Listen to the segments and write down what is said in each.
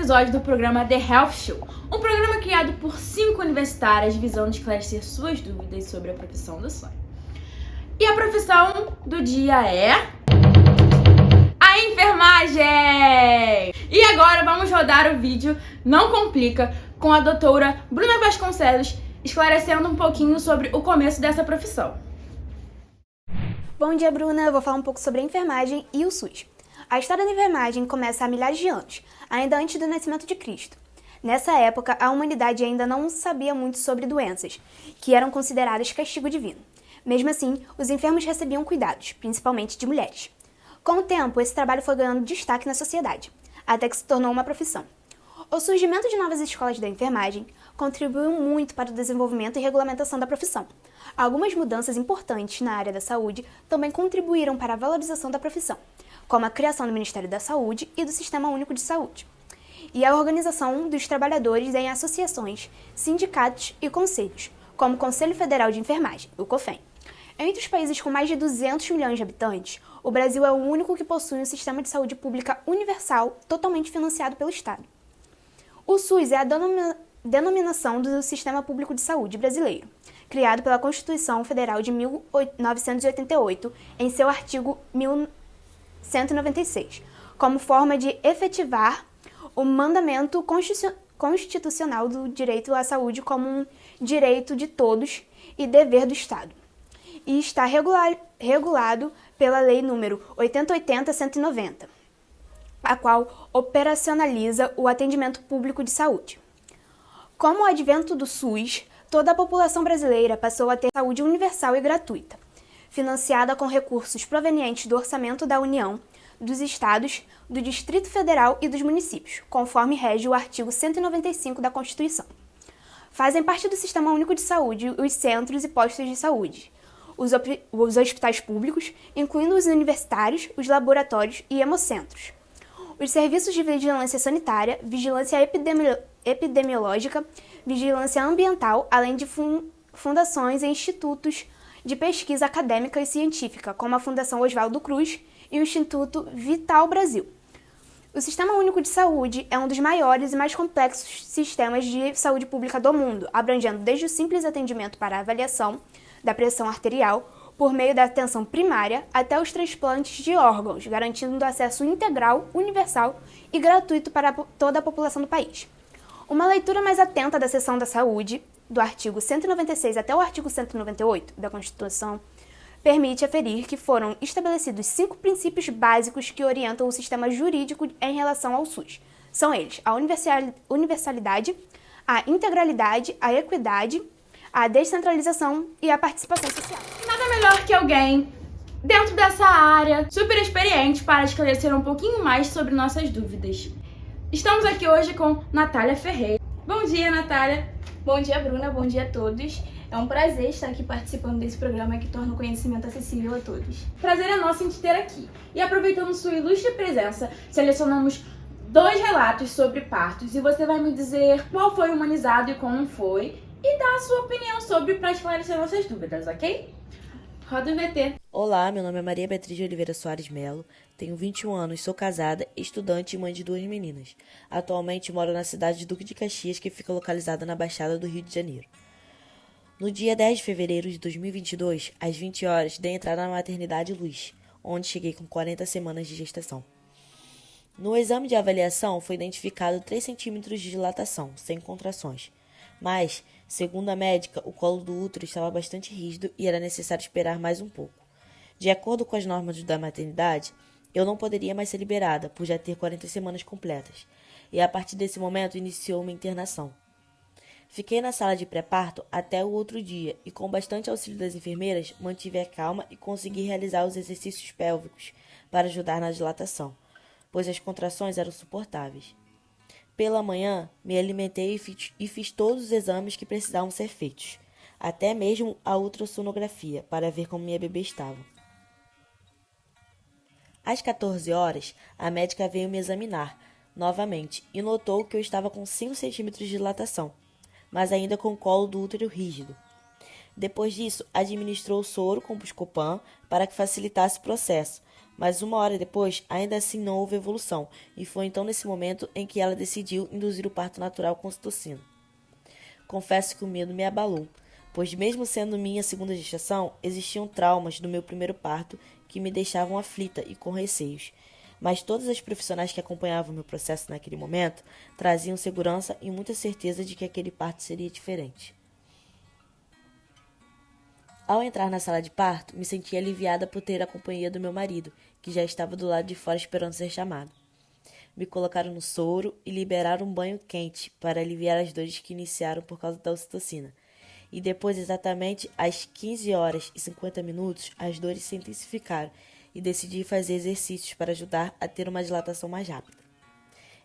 episódio do programa The Health Show, um programa criado por 5 universitárias visando esclarecer suas dúvidas sobre a profissão do sonho. E a profissão do dia é... a enfermagem! E agora vamos rodar o vídeo Não Complica com a doutora Bruna Vasconcelos esclarecendo um pouquinho sobre o começo dessa profissão. Bom dia, Bruna. Eu vou falar um pouco sobre a enfermagem e o SUS. A história da enfermagem começa há milhares de anos, ainda antes do nascimento de Cristo. Nessa época, a humanidade ainda não sabia muito sobre doenças, que eram consideradas castigo divino. Mesmo assim, os enfermos recebiam cuidados, principalmente de mulheres. Com o tempo, esse trabalho foi ganhando destaque na sociedade, até que se tornou uma profissão. O surgimento de novas escolas da enfermagem contribuiu muito para o desenvolvimento e regulamentação da profissão. Algumas mudanças importantes na área da saúde também contribuíram para a valorização da profissão, como a criação do Ministério da Saúde e do Sistema Único de Saúde, e a organização dos trabalhadores em associações, sindicatos e conselhos, como o Conselho Federal de Enfermagem, o COFEN. Entre os países com mais de 200 milhões de habitantes, o Brasil é o único que possui um sistema de saúde pública universal totalmente financiado pelo Estado. O SUS é a denominação do Sistema Público de Saúde brasileiro, criado pela Constituição Federal de 1988, em seu artigo 1196, como forma de efetivar o mandamento constitucional do direito à saúde como um direito de todos e dever do Estado. E está regulado pela Lei nº 8080-190, a qual operacionaliza o atendimento público de saúde. Com o advento do SUS, toda a população brasileira passou a ter saúde universal e gratuita, financiada com recursos provenientes do orçamento da União, dos Estados, do Distrito Federal e dos municípios, conforme rege o artigo 195 da Constituição. Fazem parte do Sistema Único de Saúde os centros e postos de saúde, os hospitais públicos, incluindo os universitários, os laboratórios e hemocentros, os serviços de vigilância sanitária, vigilância epidemiológica, vigilância ambiental, além de fundações e institutos de pesquisa acadêmica e científica, como a Fundação Oswaldo Cruz e o Instituto Vital Brasil. O Sistema Único de Saúde é um dos maiores e mais complexos sistemas de saúde pública do mundo, abrangendo desde o simples atendimento para a avaliação da pressão arterial, por meio da atenção primária, até os transplantes de órgãos, garantindo acesso integral, universal e gratuito para toda a população do país. Uma leitura mais atenta da seção da saúde, do artigo 196 até o artigo 198 da Constituição, permite aferir que foram estabelecidos 5 princípios básicos que orientam o sistema jurídico em relação ao SUS. São eles a universalidade, a integralidade, a equidade, a descentralização e a participação social. Nada melhor que alguém dentro dessa área, super experiente, para esclarecer um pouquinho mais sobre nossas dúvidas. Estamos aqui hoje com Natália Ferreira. Bom dia, Natália. Bom dia, Bruna. Bom dia a todos. É um prazer estar aqui participando desse programa que torna o conhecimento acessível a todos. Prazer é nosso em te ter aqui. E aproveitando sua ilustre presença, selecionamos 2 relatos sobre partos e você vai me dizer qual foi humanizado e como foi e dar a sua opinião sobre para esclarecer nossas dúvidas, ok? Roda o VT. Olá, meu nome é Maria Beatriz de Oliveira Soares Melo, tenho 21 anos, sou casada, estudante e mãe de 2 meninas. Atualmente moro na cidade de Duque de Caxias, que fica localizada na Baixada do Rio de Janeiro. No dia 10 de fevereiro de 2022, às 20 horas, dei entrada na maternidade Luz, onde cheguei com 40 semanas de gestação. No exame de avaliação foi identificado 3 centímetros de dilatação, sem contrações. Mas, segundo a médica, o colo do útero estava bastante rígido e era necessário esperar mais um pouco. De acordo com as normas da maternidade, eu não poderia mais ser liberada, por já ter 40 semanas completas, e a partir desse momento iniciou uma internação. Fiquei na sala de pré-parto até o outro dia e, com bastante auxílio das enfermeiras, mantive a calma e consegui realizar os exercícios pélvicos para ajudar na dilatação, pois as contrações eram suportáveis. Pela manhã, me alimentei e fiz todos os exames que precisavam ser feitos, até mesmo a ultrassonografia, para ver como minha bebê estava. Às 14 horas, a médica veio me examinar novamente e notou que eu estava com 5 centímetros de dilatação, mas ainda com o colo do útero rígido. Depois disso, administrou soro com Buscopan para que facilitasse o processo, Mas 1 hora depois, ainda assim não houve evolução, e foi então nesse momento em que ela decidiu induzir o parto natural com ocitocina. Confesso que o medo me abalou, pois mesmo sendo minha segunda gestação, existiam traumas do meu primeiro parto que me deixavam aflita e com receios. Mas todas as profissionais que acompanhavam meu processo naquele momento traziam segurança e muita certeza de que aquele parto seria diferente. Ao entrar na sala de parto, me senti aliviada por ter a companhia do meu marido, que já estava do lado de fora esperando ser chamado. Me colocaram no soro e liberaram um banho quente para aliviar as dores que iniciaram por causa da ocitocina. E depois, exatamente às 15h50, as dores se intensificaram e decidi fazer exercícios para ajudar a ter uma dilatação mais rápida.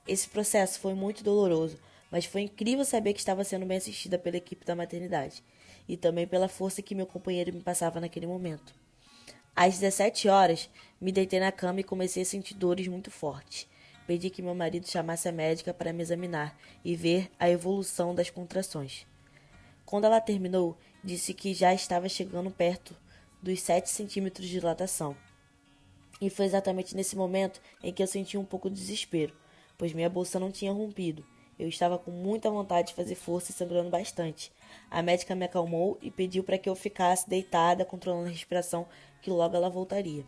Esse processo foi muito doloroso, mas foi incrível saber que estava sendo bem assistida pela equipe da maternidade e também pela força que meu companheiro me passava naquele momento. Às 17 horas, me deitei na cama e comecei a sentir dores muito fortes. Pedi que meu marido chamasse a médica para me examinar e ver a evolução das contrações. Quando ela terminou, disse que já estava chegando perto dos 7 centímetros de dilatação. E foi exatamente nesse momento em que eu senti um pouco de desespero, pois minha bolsa não tinha rompido. Eu estava com muita vontade de fazer força e sangrando bastante. A médica me acalmou e pediu para que eu ficasse deitada, controlando a respiração, que logo ela voltaria.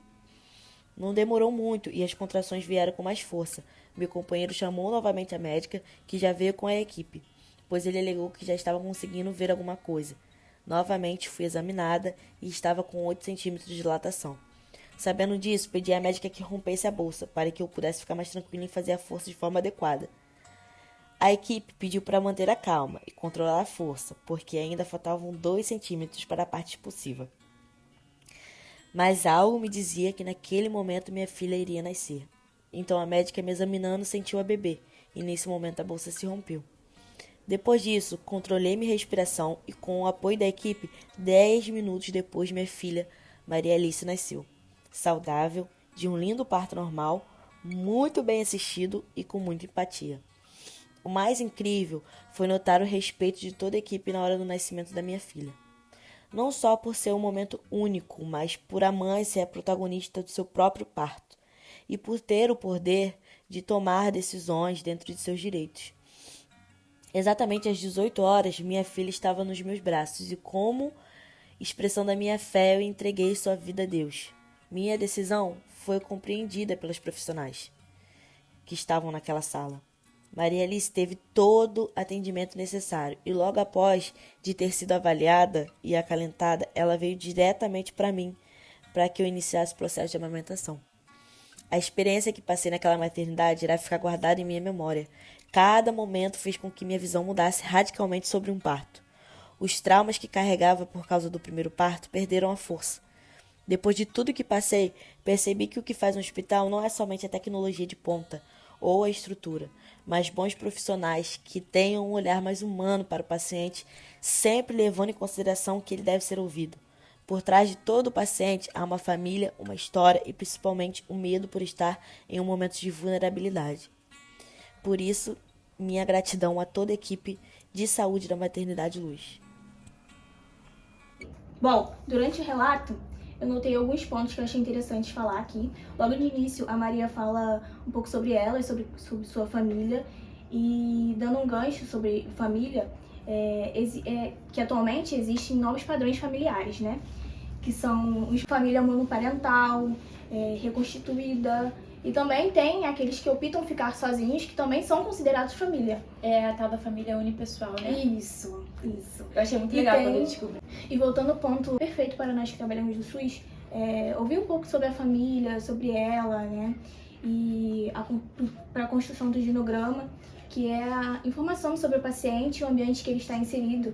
Não demorou muito e as contrações vieram com mais força. Meu companheiro chamou novamente a médica, que já veio com a equipe, pois ele alegou que já estava conseguindo ver alguma coisa. Novamente fui examinada e estava com 8 centímetros de dilatação. Sabendo disso, pedi à médica que rompesse a bolsa, para que eu pudesse ficar mais tranquila e fazer a força de forma adequada. A equipe pediu para manter a calma e controlar a força, porque ainda faltavam 2 centímetros para a parte expulsiva. Mas algo me dizia que naquele momento minha filha iria nascer. Então a médica, me examinando, sentiu a bebê, e nesse momento a bolsa se rompeu. Depois disso, controlei minha respiração e, com o apoio da equipe, 10 minutos depois minha filha, Maria Alice, nasceu. Saudável, de um lindo parto normal, muito bem assistido e com muita empatia. O mais incrível foi notar o respeito de toda a equipe na hora do nascimento da minha filha. Não só por ser um momento único, mas por a mãe ser a protagonista do seu próprio parto e por ter o poder de tomar decisões dentro de seus direitos. Exatamente às 18 horas, minha filha estava nos meus braços e, como expressão da minha fé, eu entreguei sua vida a Deus. Minha decisão foi compreendida pelos profissionais que estavam naquela sala. Maria Alice teve todo o atendimento necessário e logo após de ter sido avaliada e acalentada, ela veio diretamente para mim para que eu iniciasse o processo de amamentação. A experiência que passei naquela maternidade irá ficar guardada em minha memória. Cada momento fez com que minha visão mudasse radicalmente sobre um parto. Os traumas que carregava por causa do primeiro parto perderam a força. Depois de tudo que passei, percebi que o que faz um hospital não é somente a tecnologia de ponta ou a estrutura, mas bons profissionais que tenham um olhar mais humano para o paciente, sempre levando em consideração que ele deve ser ouvido. Por trás de todo o paciente há uma família, uma história e principalmente o medo por estar em um momento de vulnerabilidade. Por isso, minha gratidão a toda a equipe de saúde da Maternidade Luz. Bom, durante o relato, eu notei alguns pontos que eu achei interessante falar aqui. Logo no início, a Maria fala um pouco sobre ela e sobre sua família. E dando um gancho sobre família, que atualmente existem novos padrões familiares, né? Que são os família monoparental, reconstituída. E também tem aqueles que optam ficar sozinhos, que também são considerados família. É a tal da família unipessoal, né? Isso. Eu achei muito legal quando eu descobri. E voltando ao ponto perfeito para nós que trabalhamos no SUS, ouvir um pouco sobre a família, sobre ela, né? E para a construção do genograma, que é a informação sobre o paciente, o ambiente que ele está inserido.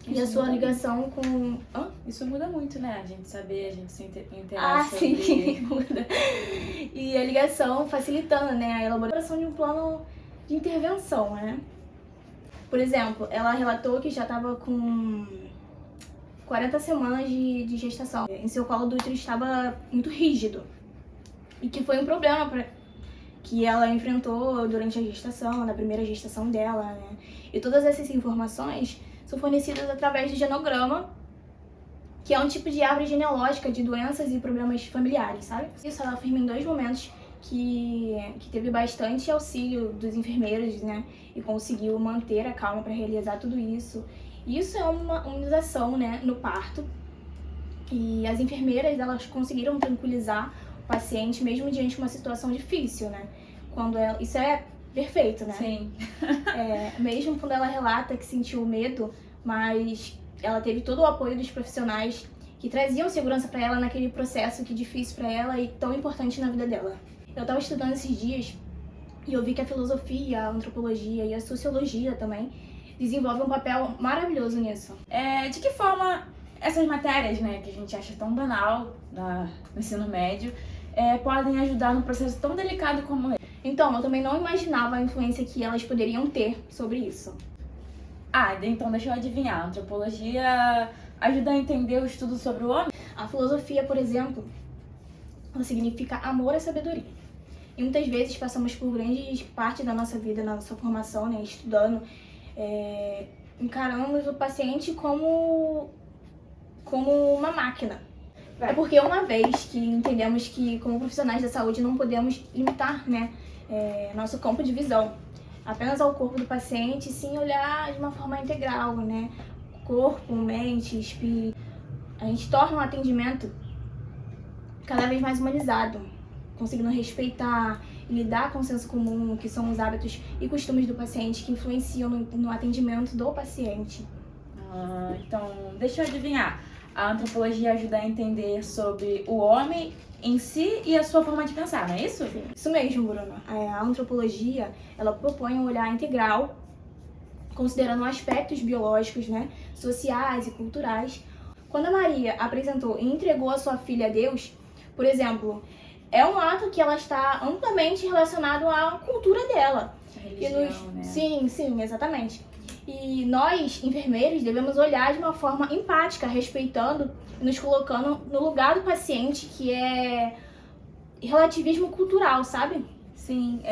E a sua ligação com... Isso muda muito, né? A gente saber, a gente se interagir sim, sobre... muda. E a ligação facilitando, né, a elaboração de um plano de intervenção, né? Por exemplo, ela relatou que já estava com 40 semanas de gestação. Em seu colo do útero estava muito rígido. E que foi um problema que ela enfrentou durante a gestação, na primeira gestação dela, né? E todas essas informações são fornecidas através do genograma que é um tipo de árvore genealógica de doenças e problemas familiares, sabe? Isso ela afirma em 2 momentos que teve bastante auxílio dos enfermeiros, né? E conseguiu manter a calma para realizar tudo isso. Isso é uma humanização, né, no parto. E as enfermeiras, elas conseguiram tranquilizar o paciente mesmo diante de uma situação difícil, né? Isso é perfeito, né? Sim. Mesmo quando ela relata que sentiu medo, mas ela teve todo o apoio dos profissionais que traziam segurança para ela naquele processo que é difícil para ela e tão importante na vida dela. Eu estava estudando esses dias e eu vi que a filosofia, a antropologia e a sociologia também desenvolvem um papel maravilhoso nisso. De que forma essas matérias, né, que a gente acha tão banal no ensino médio, podem ajudar num processo tão delicado como esse? Então, eu também não imaginava a influência que elas poderiam ter sobre isso. Então deixa eu adivinhar. A antropologia ajuda a entender o estudo sobre o homem? A filosofia, por exemplo, ela significa amor à sabedoria. E muitas vezes passamos por grande parte da nossa vida, na nossa formação, né, estudando, encaramos o paciente como uma máquina. É porque uma vez que entendemos que, como profissionais da saúde, não podemos limitar, né, nosso campo de visão apenas ao corpo do paciente, sim olhar de uma forma integral, né, corpo, mente, espírito. A gente torna o atendimento cada vez mais humanizado, conseguindo respeitar e lidar com o senso comum, que são os hábitos e costumes do paciente que influenciam no atendimento do paciente. Então, deixa eu adivinhar. A antropologia ajuda a entender sobre o homem em si e a sua forma de pensar, não é isso? Sim. Isso mesmo, Bruna. A antropologia, ela propõe um olhar integral, considerando aspectos biológicos, né, sociais e culturais. Quando a Maria apresentou e entregou a sua filha a Deus, por exemplo, é um ato que ela está amplamente relacionado à cultura dela. A religião, né? Sim, exatamente. E nós, enfermeiros, devemos olhar de uma forma empática, respeitando e nos colocando no lugar do paciente, que é relativismo cultural, sabe? Sim,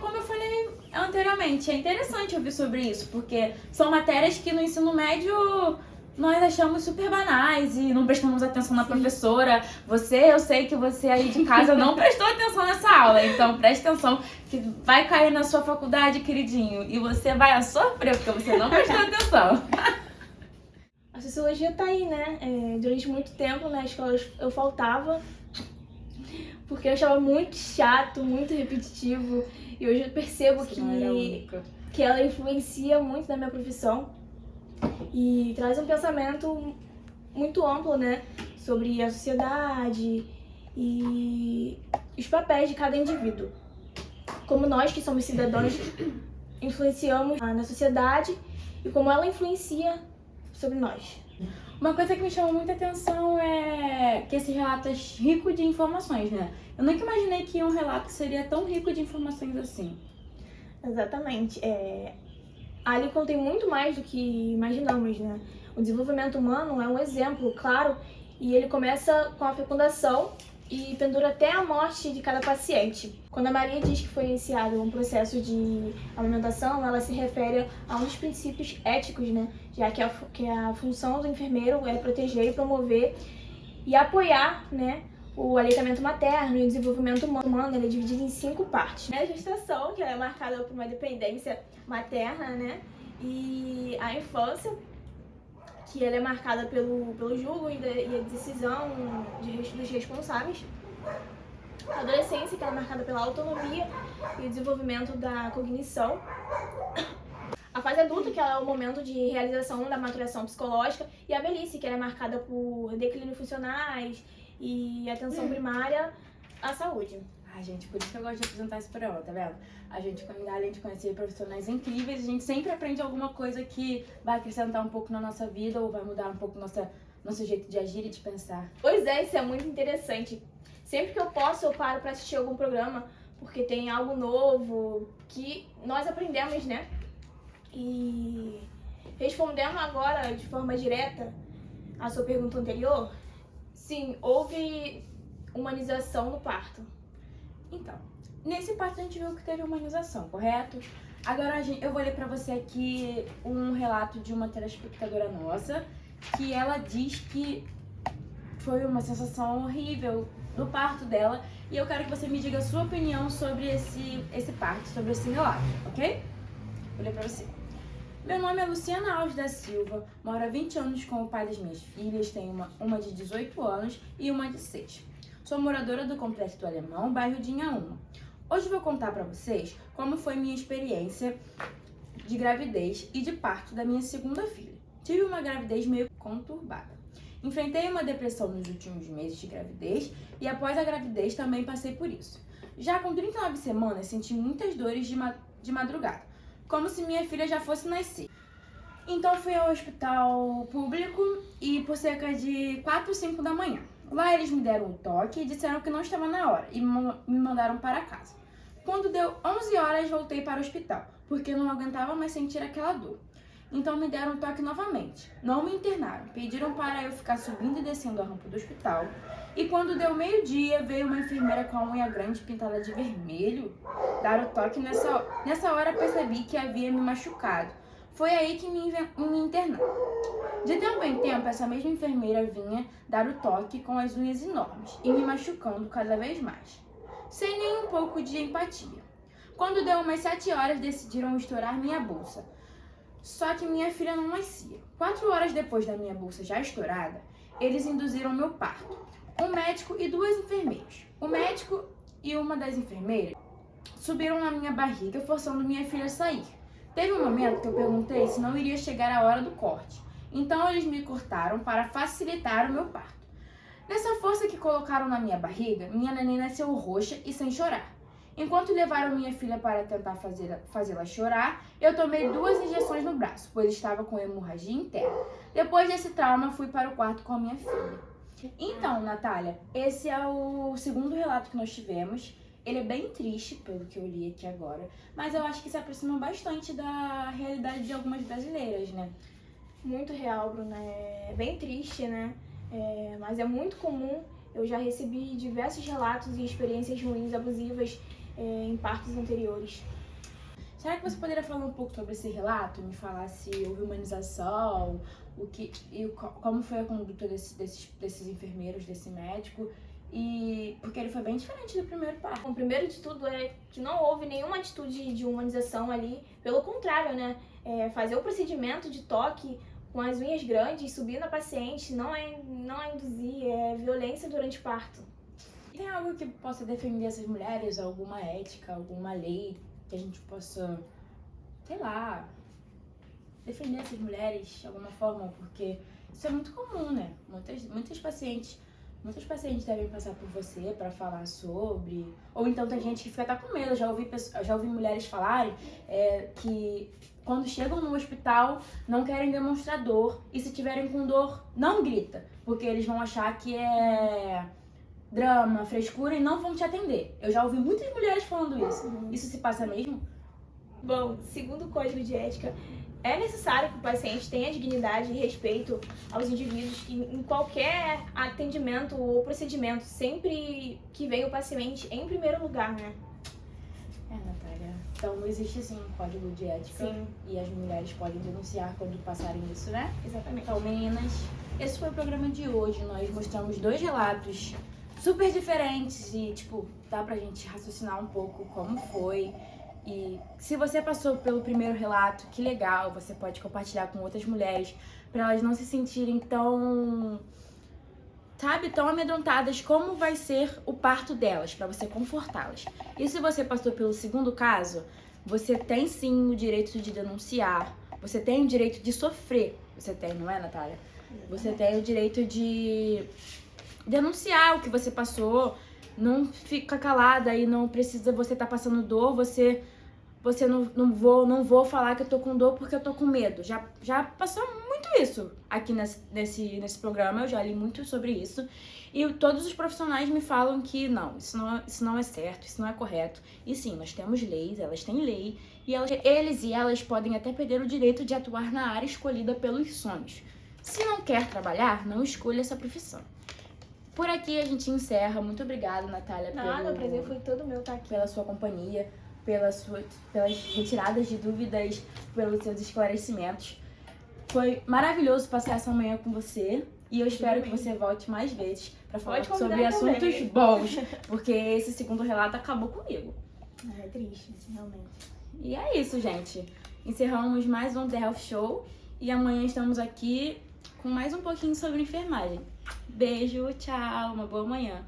como eu falei anteriormente, é interessante ouvir sobre isso, porque são matérias que no ensino médio nós achamos super banais e não prestamos atenção na professora. Eu sei que você aí de casa não prestou atenção nessa aula, então preste atenção que vai cair na sua faculdade, queridinho, e você vai sofrer porque você não prestou atenção. A sociologia tá aí, né? Durante muito tempo na escola eu faltava, porque eu achava muito chato, muito repetitivo, e hoje eu percebo que ela influencia muito na minha profissão. E traz um pensamento muito amplo, né, sobre a sociedade e os papéis de cada indivíduo. Como nós, que somos cidadãos, influenciamos na sociedade e como ela influencia sobre nós. Uma coisa que me chamou muita atenção é que esse relato é rico de informações, né? Eu nunca imaginei que um relato seria tão rico de informações assim. Exatamente. Ali contém muito mais do que imaginamos, né? O desenvolvimento humano é um exemplo, claro, e ele começa com a fecundação e pendura até a morte de cada paciente. Quando a Maria diz que foi iniciado um processo de amamentação, ela se refere a um dos princípios éticos, né? Já que a função do enfermeiro é proteger e promover e apoiar, né, o aleitamento materno e o desenvolvimento humano. Ele é dividido em 5 partes. A gestação, que é marcada por uma dependência materna, né? E a infância, que ela é marcada pelo julgo e a decisão dos responsáveis. A adolescência, que ela é marcada pela autonomia e o desenvolvimento da cognição. A fase adulta, que ela é o momento de realização da maturação psicológica. E a velhice, que ela é marcada por declínio funcionais e atenção primária à saúde. Gente, por isso que eu gosto de apresentar esse programa, tá vendo? A gente, além de conhecer profissionais incríveis, a gente sempre aprende alguma coisa que vai acrescentar um pouco na nossa vida ou vai mudar um pouco nosso jeito de agir e de pensar. Pois é, isso é muito interessante. Sempre que eu posso, eu paro pra assistir algum programa, porque tem algo novo que nós aprendemos, né? E respondendo agora de forma direta à sua pergunta anterior, sim, houve humanização no parto. Então, nesse parto a gente viu que teve humanização, correto? Agora eu vou ler pra você aqui um relato de uma telespectadora nossa que ela diz que foi uma sensação horrível no parto dela. E eu quero que você me diga a sua opinião sobre esse parto, sobre esse relato, ok? Vou ler pra você. Meu nome é Luciana Alves da Silva, moro há 20 anos com o pai das minhas filhas, tenho uma de 18 anos e uma de 6. Sou moradora do Complexo do Alemão, bairro de Inhaúma. Hoje vou contar pra vocês como foi minha experiência de gravidez e de parto da minha segunda filha. Tive uma gravidez meio conturbada. Enfrentei uma depressão nos últimos meses de gravidez e após a gravidez também passei por isso. Já com 39 semanas senti muitas dores de madrugada, como se minha filha já fosse nascer. Então fui ao hospital público e por cerca de 4 ou 5 da manhã. Lá eles me deram um toque e disseram que não estava na hora e me mandaram para casa. Quando deu 11 horas voltei para o hospital, porque não aguentava mais sentir aquela dor. Então me deram um toque novamente. Não me internaram, pediram para eu ficar subindo e descendo a rampa do hospital. E quando deu meio-dia, veio uma enfermeira com a unha grande pintada de vermelho dar o toque. Nessa hora percebi que havia me machucado. Foi aí que me internaram. De tempo em tempo, essa mesma enfermeira vinha dar o toque com as unhas enormes e me machucando cada vez mais, sem nem um pouco de empatia. Quando deu umas 7 horas, decidiram estourar minha bolsa. Só que minha filha não nascia. 4 horas depois da minha bolsa já estourada, eles induziram meu parto. Um médico e 2 enfermeiras. O médico e uma das enfermeiras subiram na minha barriga, forçando minha filha a sair. Teve um momento que eu perguntei se não iria chegar a hora do corte. Então eles me cortaram para facilitar o meu parto. Nessa força que colocaram na minha barriga, minha neném nasceu roxa e sem chorar. Enquanto levaram minha filha para tentar fazê-la chorar, eu tomei 2 injeções no braço, pois estava com hemorragia interna. Depois desse trauma, fui para o quarto com a minha filha. Então, Natália, esse é o segundo relato que nós tivemos. Ele é bem triste, pelo que eu li aqui agora, mas eu acho que se aproxima bastante da realidade de algumas brasileiras, né? Muito real, Bruna. É bem triste, né? Mas é muito comum. Eu já recebi diversos relatos e experiências ruins, abusivas em partos anteriores. Será que você poderia falar um pouco sobre esse relato? Me falar se houve humanização, como foi a conduta desses enfermeiros, desse médico? Porque ele foi bem diferente do primeiro parto. Bom, primeiro de tudo é que não houve nenhuma atitude de humanização ali. Pelo contrário, né? Fazer o procedimento de toque com as unhas grandes, subir na paciente, não é induzir, é violência durante o parto. Tem algo que possa defender essas mulheres? Alguma ética, alguma lei que a gente possa, sei lá, defender essas mulheres de alguma forma? Porque isso é muito comum, né? Muitas pacientes devem passar por você para falar sobre. Ou então tem gente que fica até com medo. Eu já ouvi mulheres falarem que quando chegam no hospital não querem demonstrar dor. E se tiverem com dor, não grita. Porque eles vão achar que é drama, frescura e não vão te atender. Eu já ouvi muitas mulheres falando isso. Isso se passa mesmo? Bom, segundo o Código de Ética, é necessário que o paciente tenha dignidade e respeito aos indivíduos em qualquer atendimento ou procedimento, sempre que vem o paciente em primeiro lugar, né? Natália. Então existe sim um código de ética. Sim. E as mulheres podem denunciar quando passarem isso, né? Exatamente. Então, meninas, esse foi o programa de hoje. Nós mostramos 2 relatos super diferentes e, dá pra gente raciocinar um pouco como foi. E se você passou pelo primeiro relato, que legal, você pode compartilhar com outras mulheres para elas não se sentirem tão amedrontadas como vai ser o parto delas, para você confortá-las. E se você passou pelo segundo caso, você tem sim o direito de denunciar, você tem o direito de sofrer, você tem, não é, Natália? Você tem o direito de denunciar o que você passou, não fica calada e não precisa você estar passando dor, você não vou falar que eu tô com dor porque eu tô com medo. Já passou muito isso aqui nesse programa, eu já li muito sobre isso. E todos os profissionais me falam que isso não é certo, isso não é correto. E sim, nós temos leis, elas têm lei, e eles e elas podem até perder o direito de atuar na área escolhida pelos sonhos. Se não quer trabalhar, não escolha essa profissão. Por aqui a gente encerra. Muito obrigada, Natália. Nada, o prazer foi todo meu estar aqui. Pela sua companhia, pelas retiradas de dúvidas, pelos seus esclarecimentos. Foi maravilhoso passar essa manhã com você. E eu espero que você volte mais vezes pra falar Pode convidar sobre assuntos também. bons. Porque esse segundo relato acabou comigo. É triste, realmente. E é isso, gente. Encerramos mais um The Health Show. E amanhã estamos aqui com mais um pouquinho sobre enfermagem. Beijo, tchau, uma boa manhã.